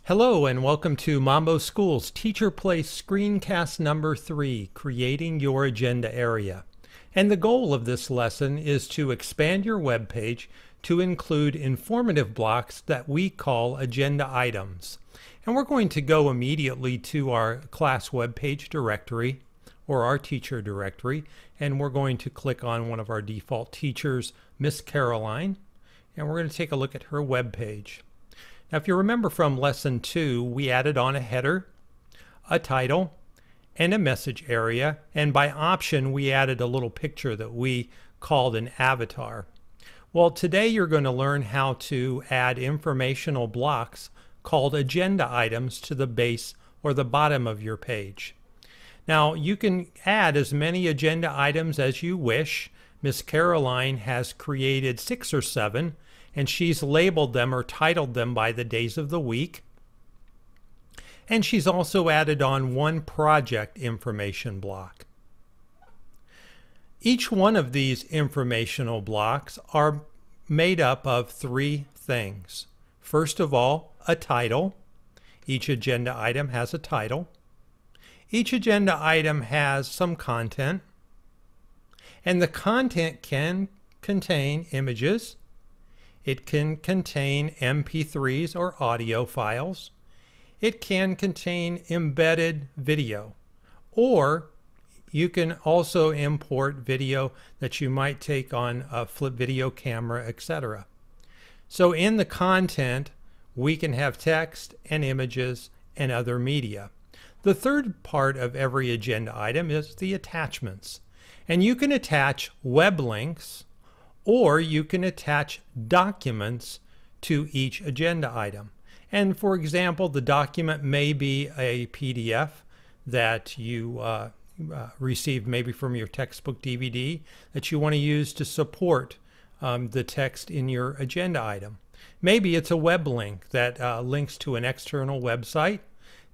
Hello and welcome to mamboSchools teacherPlace Screencast number 3, Creating Your Agenda Area. And the goal of this lesson is to expand your web page to include informative blocks that we call agenda items. And we're going to go immediately to our class web page directory or our teacher directory, and we're going to click on one of our default teachers, Miss Caroline, and we're going to take a look at her web page. Now, if you remember from lesson 2, we added on a header, a title, and a message area, and by option we added a little picture that we called an avatar. Well, today you're going to learn how to add informational blocks called agenda items to the base or the bottom of your page. Now, you can add as many agenda items as you wish. Miss Caroline has created 6 or 7, and she's labeled them or titled them by the days of the week. And she's also added on one project information block. Each one of these informational blocks are made up of 3 things. First of all, a title. Each agenda item has a title. Each agenda item has some content. And the content can contain images. It can contain MP3s or audio files. It can contain embedded video. Or you can also import video that you might take on a flip video camera, etc. So in the content, we can have text and images and other media. The third part of every agenda item is the attachments. And you can attach web links, or you can attach documents to each agenda item. And for example, the document may be a PDF that you received maybe from your textbook DVD that you want to use to support the text in your agenda item. Maybe it's a web link that links to an external website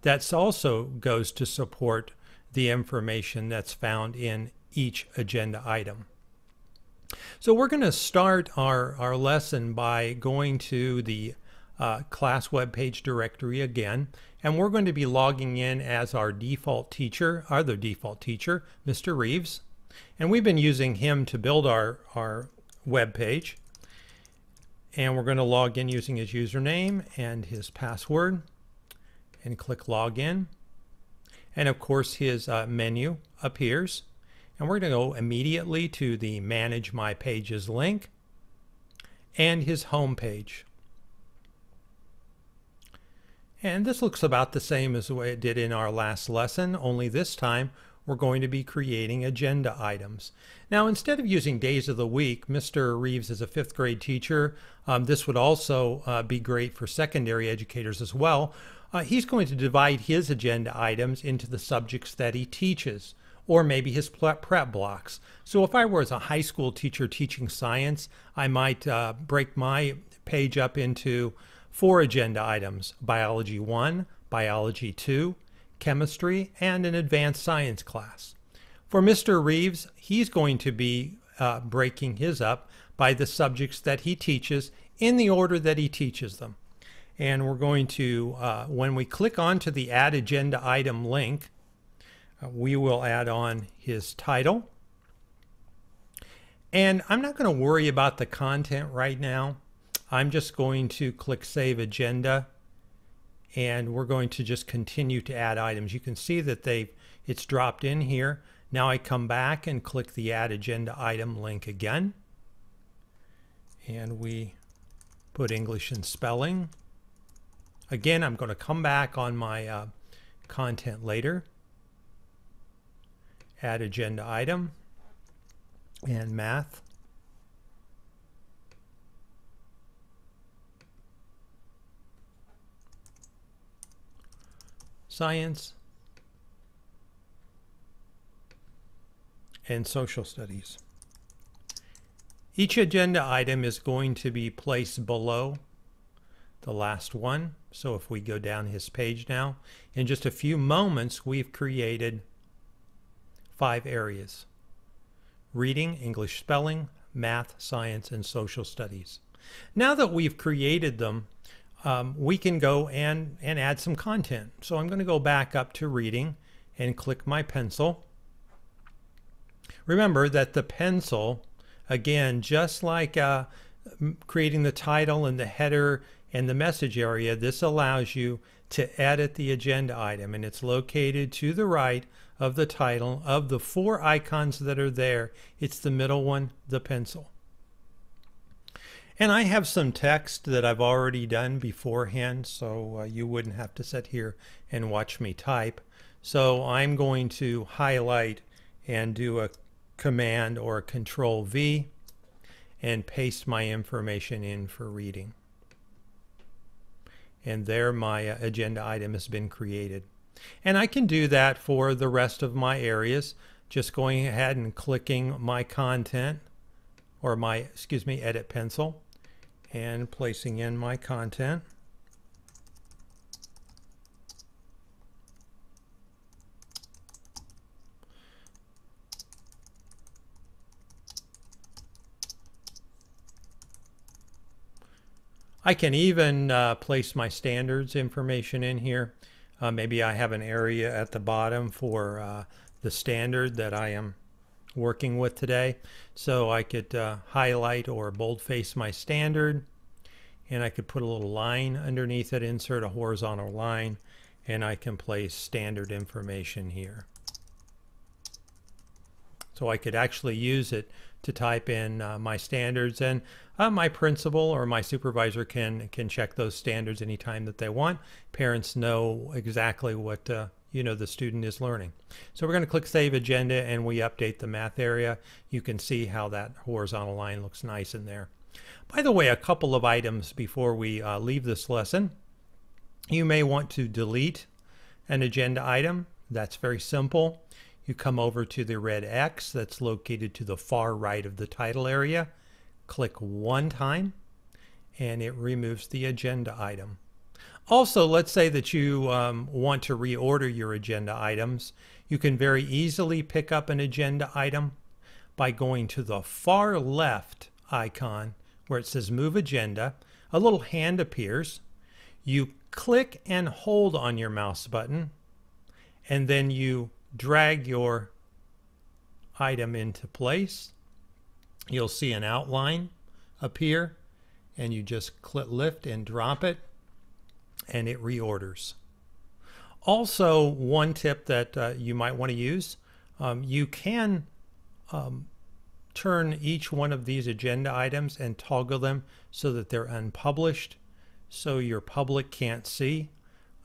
that also goes to support the information that's found in each agenda item. So we're going to start our lesson by going to the class web page directory again, and we're going to be logging in as our default teacher, other default teacher, Mr. Reeves. And we've been using him to build our web page. And we're going to log in using his username and his password and click login. And of course his menu appears. And we're going to go immediately to the Manage My Pages link and his home page. And this looks about the same as the way it did in our last lesson, only this time we're going to be creating agenda items. Now, instead of using days of the week, Mr. Reeves is a 5th grade teacher. This would also be great for secondary educators as well. He's going to divide his agenda items into the subjects that he teaches, or maybe his prep blocks. So if I were as a high school teacher teaching science, I might break my page up into 4 agenda items: Biology 1, Biology 2, Chemistry, and an advanced science class. For Mr. Reeves, he's going to be breaking his up by the subjects that he teaches in the order that he teaches them. And we're going to, when we click onto the Add Agenda Item link, we will add on his title. And I'm not going to worry about the content right now. I'm just going to click Save Agenda, and we're going to just continue to add items. You can see that it's dropped in here. Now I come back and click the Add Agenda Item link again. And we put English and spelling. Again, I'm going to come back on my content later. Add agenda item and math. Science and social studies. Each agenda item is going to be placed below the last one. So if we go down his page now, in just a few moments we've created 5 areas: reading, English spelling, math, science, and social studies. Now that we've created them, we can go and add some content. So I'm going to go back up to reading and click my pencil. Remember that the pencil, again, just like creating the title and the header and the message area, this allows you to edit the agenda item, and it's located to the right of the title. Of the 4 icons that are there, it's the middle one, the pencil. And I have some text that I've already done beforehand, so you wouldn't have to sit here and watch me type. So I'm going to highlight and do a Command or a Control V and paste my information in for reading. And there my agenda item has been created. And I can do that for the rest of my areas, just going ahead and clicking my content, or my, edit pencil, and placing in my content. I can even place my standards information in here. Maybe I have an area at the bottom for the standard that I am working with today. So I could highlight or boldface my standard, and I could put a little line underneath it, insert a horizontal line, and I can place standard information here. So I could actually use it to type in my standards, and my principal or my supervisor can check those standards anytime that they want. Parents know exactly what the student is learning. So we're going to click Save Agenda, and we update the math area. You can see how that horizontal line looks nice in there. By the way, a couple of items before we leave this lesson. You may want to delete an agenda item. That's very simple. You come over to the red X that's located to the far right of the title area. Click one time, and it removes the agenda item. Also, let's say that you want to reorder your agenda items. You can very easily pick up an agenda item by going to the far left icon where it says Move Agenda. A little hand appears. You click and hold on your mouse button, and then you drag your item into place. You'll see an outline appear, and you just lift and drop it, and it reorders. Also, one tip that you might want to use, you can turn each one of these agenda items and toggle them so that they're unpublished, so your public can't see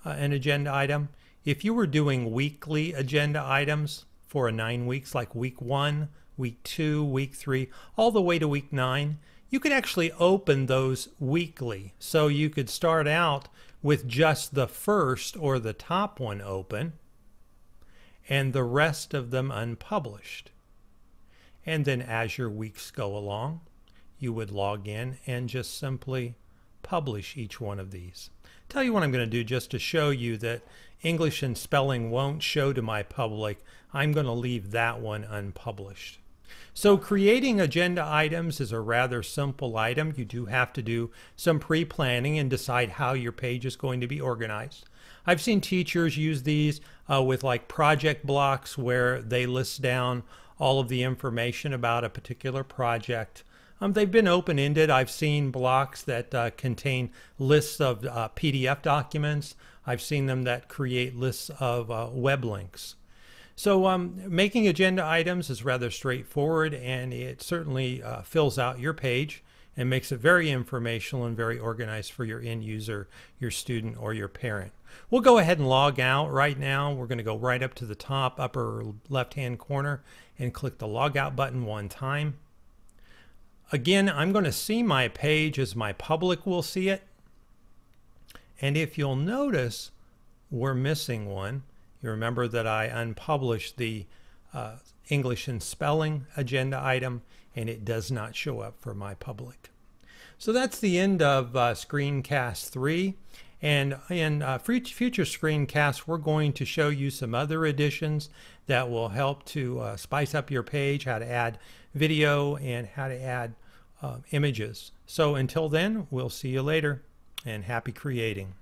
an agenda item. If you were doing weekly agenda items for 9 weeks, like week 1, week 2, week 3, all the way to week 9, you could actually open those weekly. So you could start out with just the first or the top one open and the rest of them unpublished. And then as your weeks go along, you would log in and just simply publish each one of these. Tell you what I'm going to do just to show you that English and spelling won't show to my public. I'm going to leave that one unpublished. So creating agenda items is a rather simple item. You do have to do some pre-planning and decide how your page is going to be organized. I've seen teachers use these with like project blocks where they list down all of the information about a particular project. They've been open-ended. I've seen blocks that contain lists of PDF documents. I've seen them that create lists of web links. So making agenda items is rather straightforward, and it certainly fills out your page and makes it very informational and very organized for your end user, your student, or your parent. We'll go ahead and log out right now. We're going to go right up to the top upper left-hand corner and click the log out button one time. Again, I'm going to see my page as my public will see it. And if you'll notice, we're missing one. You remember that I unpublished the English and spelling agenda item, and it does not show up for my public. So that's the end of Screencast 3. And in future screencasts, we're going to show you some other additions that will help to spice up your page, how to add video and how to add images. So until then, we'll see you later. and happy creating.